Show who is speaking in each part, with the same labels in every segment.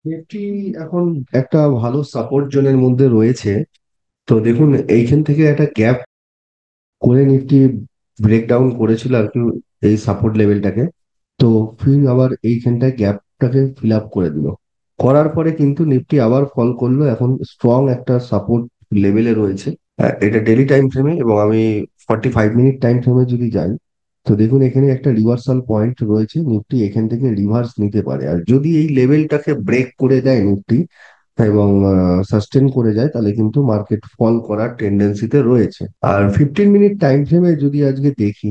Speaker 1: Nifty এখন একটা ভালো সাপোর্ট জোনের মধ্যে রয়েছে। তো দেখুন, এইখান থেকে একটা গ্যাপ করে নিফটি ব্রেকডাউন করেছিল আর কি, এই সাপোর্ট লেভেলটাকে। তো ফির আবার এইখানটায় গ্যাপটাকে ফিল আপ করে দিল। করার পরে কিন্তু নিফটি আবার ফল করলো, এখন স্ট্রং একটা সাপোর্ট লেভেলে রয়েছে। এটা ডেলি টাইম ফ্রেমে, এবং আমি 45 মিনিট টাইম ফ্রেমে যদি যাই, তো দেখুন এখানে একটা রিভার্সাল পয়েন্ট রয়েছে। নিফটি এখান থেকে রিভার্স নিতে পারে, আর যদি এই লেভেলটাকে ব্রেক করে দেয় নিফটি এবং সাস্টেন করে যায়, তাহলে কিন্তু মার্কেট ফল করার টেন্ডেন্সিতে রয়েছে। আর 15 মিনিট টাইম ফ্রেমে যদি আজকে দেখি,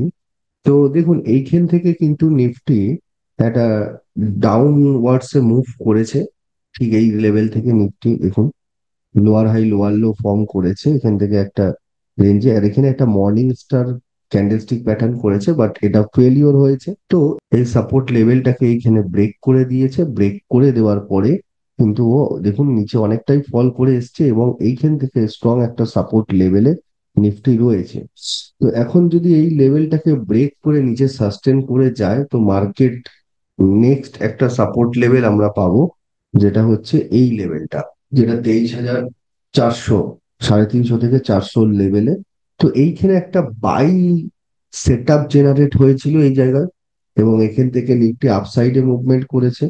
Speaker 1: তো দেখুন এইখান থেকে কিন্তু নিফটি একটা ডাউনওয়ার্ডস এ মুভ করেছে। ঠিক এই লেভেল থেকে নিফটি দেখুন lower high lower low form করেছে এখান থেকে একটা রেঞ্জে, আর এখানে একটা মর্নিং স্টার ক্যান্ডেলস্টিক প্যাটার্ন করেছে, বাট এটা ফেলিওর হয়েছে। তো এই সাপোর্ট লেভেলটাকে এইখানে ব্রেক করে দিয়েছে। ব্রেক করে দেওয়ার পরে কিন্তু ও দেখুন নিচে অনেকটাই ফল করে এসছে, এবং এইখান থেকে স্ট্রং একটা সাপোর্ট লেভেলে নিফটি রয়েছে। তো এখন যদি এই লেভেলটাকে ব্রেক করে নিচে সাস্টেন করে যায়, তো মার্কেট নেক্সট একটা সাপোর্ট লেভেল আমরা পাবো, যেটা হচ্ছে এই লেভেলটা, যেটা 23,400, 350 থেকে 400 লেভেলে। তো এইখানে একটা বাই সেট আপ জেনারেট হয়েছিল এই জায়গায়, এবং এখান থেকে নিফটি আপসাইডে মুভমেন্ট করেছে।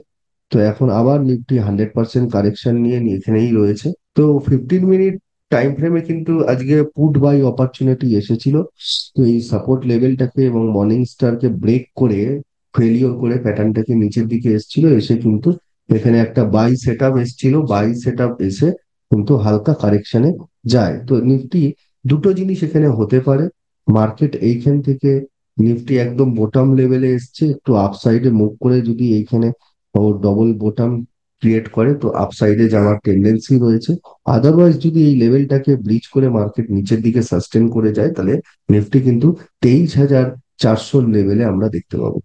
Speaker 1: তো এখন আবার নিফটি 100% কারেকশন নিয়ে এখানেই রয়েছে। তো 15 মিনিট টাইম ফ্রেমে কিন্তু আজকে পুট বাই অপরচুনিটি এসেছিল। তো এই সাপোর্ট লেভেলটাকে এবং মর্নিং স্টারকে ব্রেক করে ফেলিওর করে প্যাটার্নটাকে নিচের দিকে এসেছিল, এসে কিন্তু এখানে একটা বাই সেট আপ এসেছিল। বাই সেট আপ এসে কিন্তু হালকা কারেকশনে যায়। তো নিফটি দুটো জিনিস এখানে হতে পারে। মার্কেট এইখান থেকে নিফটি একদম বোটম লেভেলে এসছে, একটু আপসাইডে মুভ করে যদি এইখানে ও ডবল বোটম ক্রিয়েট করে, তো আপসাইডে যাওয়ার টেন্ডেন্সি রয়েছে। আদারওয়াইজ যদি এই লেভেলটাকে ব্রিজ করে মার্কেট নিচের দিকে সাস্টেন করে যায়, তাহলে নিফটি কিন্তু 23,400 লেভেলে আমরা দেখতে পাবো।